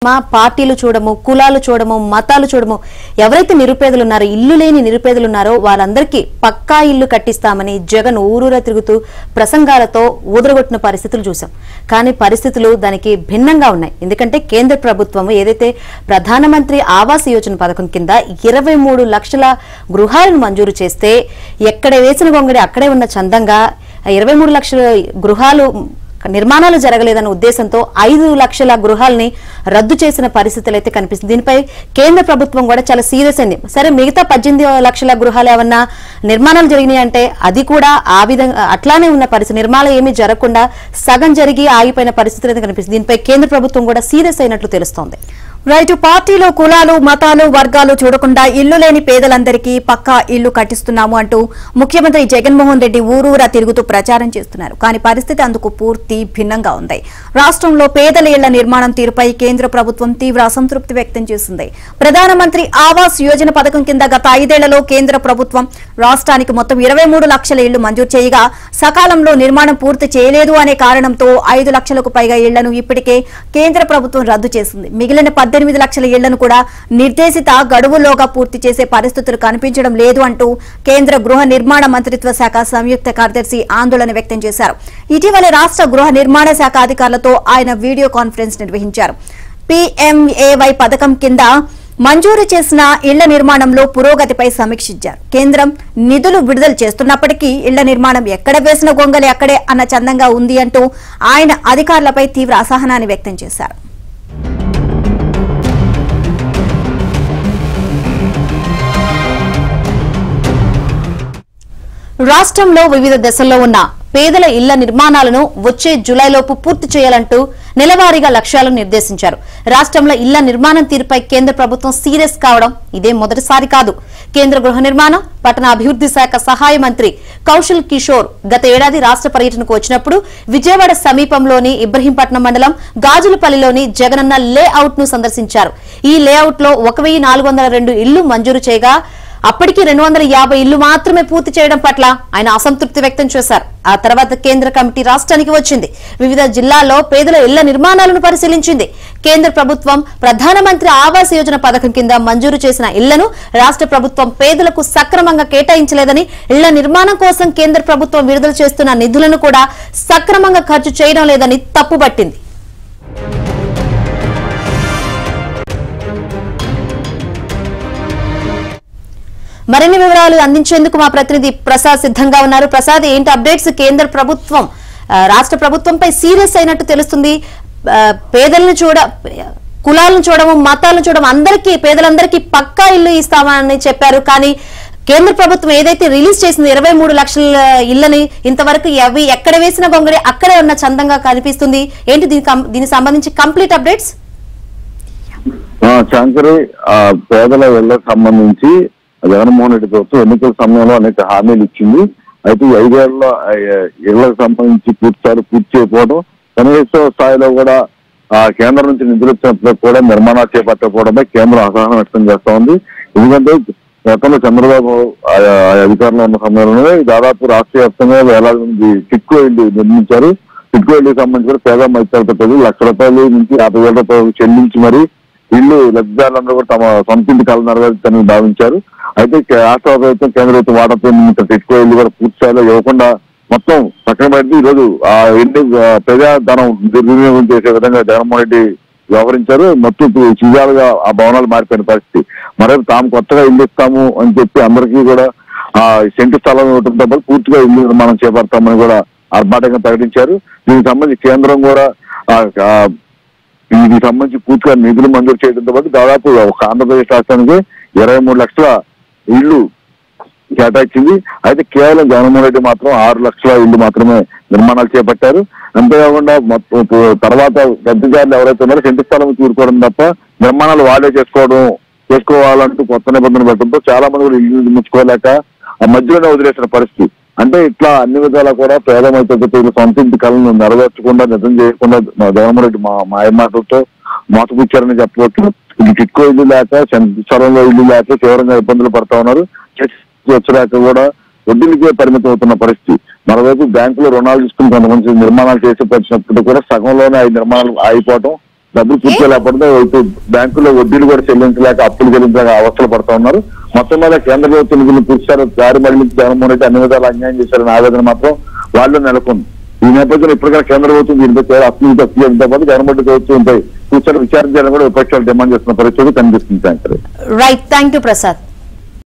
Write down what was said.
పార్టీలు చూడము, కులాలు చూడము, మతాలు చూడము, ఎవరైతే నిరుపేదలు ఉన్నారో, ఇల్లు లేని నిరుపేదలు ఉన్నారో వాళ్ళందరికీ పక్కా ఇల్లు కట్టిస్తామని జగన్ ఊరూరా తిరుగుతూ ప్రసంగాలతో ఊదరగొట్టిన పరిస్థితులు చూసాం. కానీ పరిస్థితులు దానికి భిన్నంగా ఉన్నాయి. ఎందుకంటే కేంద్ర ప్రభుత్వం ఏదైతే ప్రధానమంత్రి ఆవాస్ యోజన పథకం కింద 23 లక్షల గృహాలను మంజూరు చేస్తే ఎక్కడ వేసిన గొంగడి అక్కడే ఉన్న చందంగా 23 లక్షల గృహాలు నిర్మాణాలు జరగలేదన్న ఉద్దేశంతో 5 లక్షల గృహాలని రద్దు చేసిన పరిస్థితులు అయితే కనిపిస్తుంది. దీనిపై కేంద్ర ప్రభుత్వం కూడా చాలా సీరియస్ అయింది. సరే, మిగతా 18 లక్షల గృహాలు ఏమన్నా నిర్మాణాలు జరిగినాయి అంటే అది కూడా ఆ విధంగా అట్లానే ఉన్న పరిస్థితి, నిర్మాణాలు ఏమీ జరగకుండా సగం జరిగి ఆగిపోయిన పరిస్థితులు అయితే కనిపిస్తుంది. దీనిపై కేంద్ర ప్రభుత్వం కూడా సీరియస్ అయినట్లు తెలుస్తోంది. రైతు పార్టీలు, కులాలు, మతాలు, వర్గాలు చూడకుండా ఇల్లు లేని పేదలందరికీ పక్కా ఇల్లు కట్టిస్తున్నాము అంటూ ముఖ్యమంత్రి జగన్మోహన్ రెడ్డి ఊరూరా తిరుగుతూ ప్రచారం చేస్తున్నారు. కానీ పరిస్థితి అందుకు పూర్తి భిన్నంగా ఉంది. రాష్ట్రంలో పేదల ఇళ్ల నిర్మాణం తీరుపై కేంద్ర ప్రభుత్వం తీవ్ర అసంతృప్తి వ్యక్తం చేసింది. ప్రధానమంత్రి ఆవాస్ యోజన పథకం కింద గత 5 ఏళ్లలో కేంద్ర ప్రభుత్వం రాష్ట్రానికి మొత్తం 23 లక్షల ఇళ్లు మంజూరు చేయగా సకాలంలో నిర్మాణం పూర్తి చేయలేదు అనే కారణంతో 5 లక్షలకు పైగా ఇళ్లను ఇప్పటికే కేంద్ర ప్రభుత్వం రద్దు చేసింది. మిగిలిన 18 లక్షల ఇళ్లను కూడా నిర్దేశిత గడువులోగా పూర్తి చేసే పరిస్థితులు కనిపించడం లేదు అంటూ కేంద్ర గృహ నిర్మాణ మంత్రిత్వ శాఖ సంయుక్త కార్యదర్శి ఆందోళన వ్యక్తం చేశారు. ఇటీవల రాష్ట్ర గృహ నిర్మాణ శాఖ అధికారులతో ఆయన వీడియో కాన్ఫరెన్స్ నిర్వహించారు. PMAY పథకం కింద మంజూరు చేసిన ఇళ్ల నిర్మాణంలో పురోగతిపై సమీక్షించారు. కేంద్రం నిధులు విడుదల చేస్తున్నప్పటికీ ఇళ్ల నిర్మాణం ఎక్కడ వేసిన గొంగలి అక్కడే అన్న చందంగా ఉంది అంటూ ఆయన అధికారులపై తీవ్ర అసహనాన్ని వ్యక్తం చేశారు. రాష్ట్రంలో వివిధ దశల్లో ఉన్న పేదల ఇళ్ల నిర్మాణాలను వచ్చే జూలైలోపు పూర్తి చేయాలంటూ నెలవారీగా లక్ష్యాలను నిర్దేశించారు. రాష్ట్రంలో ఇళ్ల నిర్మాణం తీరుపై కేంద్ర ప్రభుత్వం సీరియస్ కావడం ఇదే మొదటిసారి కాదు. కేంద్ర గృహ నిర్మాణం, పట్టణ అభివృద్ధి శాఖ సహాయ మంత్రి కౌశల్ కిషోర్ గత ఏడాది రాష్ట్ర పర్యటనకు వచ్చినప్పుడు విజయవాడ సమీపంలోని ఇబ్రహీంపట్నం మండలం గాజులపల్లిలోని జగనన్న లేఅవుట్ ను సందర్శించారు. ఈ లేఅవుట్ లో 1402 ఇళ్లు మంజూరు చేయగా అప్పటికి 250 ఇళ్లు మాత్రమే పూర్తి చేయడం పట్ల ఆయన అసంతృప్తి వ్యక్తం చేశారు. ఆ తర్వాత కేంద్ర కమిటీ రాష్ట్రానికి వచ్చింది. వివిధ జిల్లాల్లో పేదల ఇళ్ల నిర్మాణాలను పరిశీలించింది. కేంద్ర ప్రభుత్వం ప్రధానమంత్రి ఆవాస్ యోజన పథకం కింద మంజూరు చేసిన ఇళ్లను రాష్ట్ర ప్రభుత్వం పేదలకు సక్రమంగా కేటాయించలేదని, ఇళ్ల నిర్మాణం కోసం కేంద్ర ప్రభుత్వం విడుదల చేస్తున్న నిధులను కూడా సక్రమంగా ఖర్చు చేయడం లేదని తప్పుపట్టింది. మరిన్ని వివరాలు అందించేందుకు మా ప్రతినిధి ప్రసాద్ సిద్ధంగా ఉన్నారు. ప్రసాద్, ఏంటి అప్డేట్స్? కేంద్ర ప్రభుత్వం రాష్ట్ర ప్రభుత్వంపై సీరియస్ అయినట్టు తెలుస్తుంది. పేదలను కులాలను చూడము, మతాలను చూడము, పేదలందరికీ పక్కా ఇల్లు ఇస్తామని చెప్పారు. కానీ కేంద్ర ప్రభుత్వం ఏదైతే రిలీజ్ చేసింది 23 లక్షల ఇళ్లని, ఇంతవరకు అవి ఎక్కడ వేసిన గొంగడి అక్కడే ఉన్న చందంగా కనిపిస్తుంది. ఏంటి దీనికి సంబంధించి కంప్లీట్ అప్డేట్స్? శంకరి, పేదల ఇళ్లకు సంబంధించి జగన్మోహన్ రెడ్డి ప్రభుత్వం ఎన్నికల సమయంలో అనేక హామీలు ఇచ్చింది. అయితే 5 ఏళ్లలో ఇళ్లకు సంబంధించి పూర్తి చేయకపోవడం, కనీస స్థాయిలో కూడా కేంద్రం నుంచి నిధులు ఇచ్చినప్పుడు కూడా నిర్మాణాలు చేపట్టకపోవడంపై కేంద్రం అసహనం వ్యక్తం చేస్తా ఉంది. ఎందుకంటే గతంలో చంద్రబాబు అధికారంలో ఉన్న సమయంలోనే దాదాపు రాష్ట్ర వ్యాప్తంగా వేలాది మంది టిట్కో ఇళ్లు నిర్మించారు. టిట్కో ఇళ్లకు సంబంధించి కూడా పేద మధ్యతరగతి ప్రజలు ₹1,00,000 నుంచి ₹50,000 చెల్లించి మరి ఇల్లు లబ్ధిదారులందరూ కూడా తమ సొంత ఇంటి కళ నెరవేర్చాలని భావించారు. అయితే రాష్ట్ర ప్రభుత్వం, కేంద్ర ప్రభుత్వం వాటాతో టిట్కో ఇల్లు కూడా పూర్తి స్థాయిలో ఇవ్వకుండా మొత్తం పక్కన పెట్టి ఈరోజు ఆ ఇంటి ప్రజాధనం దుర్వినియోగం చేసే విధంగా జగన్మోహన్ రెడ్డి వ్యవహరించారు. మొత్తం చిజాలుగా ఆ భవనాలు మారిపోయిన పరిస్థితి. మరొక తాము కొత్తగా ఇల్లు ఇస్తాము అని చెప్పి అందరికీ కూడా ఆ సెంటు స్థలం ఇవ్వడంతో పాటు పూర్తిగా ఇల్లు నిర్మాణం చేపడతామని కూడా ఆర్భాటంగా ప్రకటించారు. దీనికి సంబంధించి కేంద్రం కూడా దీనికి సంబంధించి పూర్తిగా నిధులు మంజూరు చేయడంతో పాటు దాదాపు ఒక ఆంధ్రప్రదేశ్ రాష్ట్రానికి 23 లక్షల ఇళ్లు కేటాయించింది. అయితే కేవలం జగన్మోహన్ రెడ్డి మాత్రం 6 లక్షల ఇళ్లు మాత్రమే నిర్మాణాలు చేపట్టారు. అంతేకాకుండా తర్వాత లబ్ధిదారులు ఎవరైతే ఉన్నారో సెంటు స్థలం తీరుకోవడం తప్ప నిర్మాణాలు వాళ్ళే చేసుకోవాలంటూ కొత్త నిబంధనలు పెట్టడంతో చాలా మంది కూడా ఇల్లు నిర్మించుకోలేక ఆ మధ్యలోనే వదిలేసిన పరిస్థితి. అంటే ఇట్లా అన్ని విధాలా కూడా పేద మధ్యతరగతి సొంత ఇంటి కళను నెరవేర్చకుండా, నిజం చేయకుండా జగన్మోహన్ రెడ్డి మాయమాటలతో మోసపుచ్చారని చెప్పవచ్చు. ఇది టిట్కో ఇల్లు లేక, స్థలంలో ఇల్లు లేక తీవ్రంగా ఇబ్బందులు పడతా ఉన్నారు. వచ్చాక కూడా వడ్డీలకే పరిమితం అవుతున్న పరిస్థితి. మరోవైపు బ్యాంకులో రుణాలు తీసుకుని కొంతమంది నిర్మాణాలు చేసి వచ్చినప్పుడు కూడా సగంలోనే 5 నిర్మాణాలు ఆగిపోవడం, డబ్బులు పూర్తి లేకపోతే ఇటు బ్యాంకుల్లో వడ్డీలు కూడా చెల్లించలేక అప్పులు చెల్లించలేక అవస్థలు పడతా ఉన్నారు. మొత్తం మీద కేంద్ర ప్రభుత్వం నిధులు పూర్తిసారి దారి మళ్లించి జగన్మోహన్ రెడ్డి అన్ని విధాలు అన్యాయం చేశారని ఆవేదన మాత్రం వాళ్ళు నెలకొంది. ఈ నేపథ్యంలో ఇప్పటికైనా కేంద్ర ప్రభుత్వం దీనిపై అప్పులు తప్పితో పాటు జగన్మోహన్ రెడ్డి ప్రభుత్వం పూర్తిసారి విచారించాలని కూడా విపక్షాలు డిమాండ్ చేస్తున్న పరిస్థితి కనిపిస్తుంది. Right, thank you Prasad.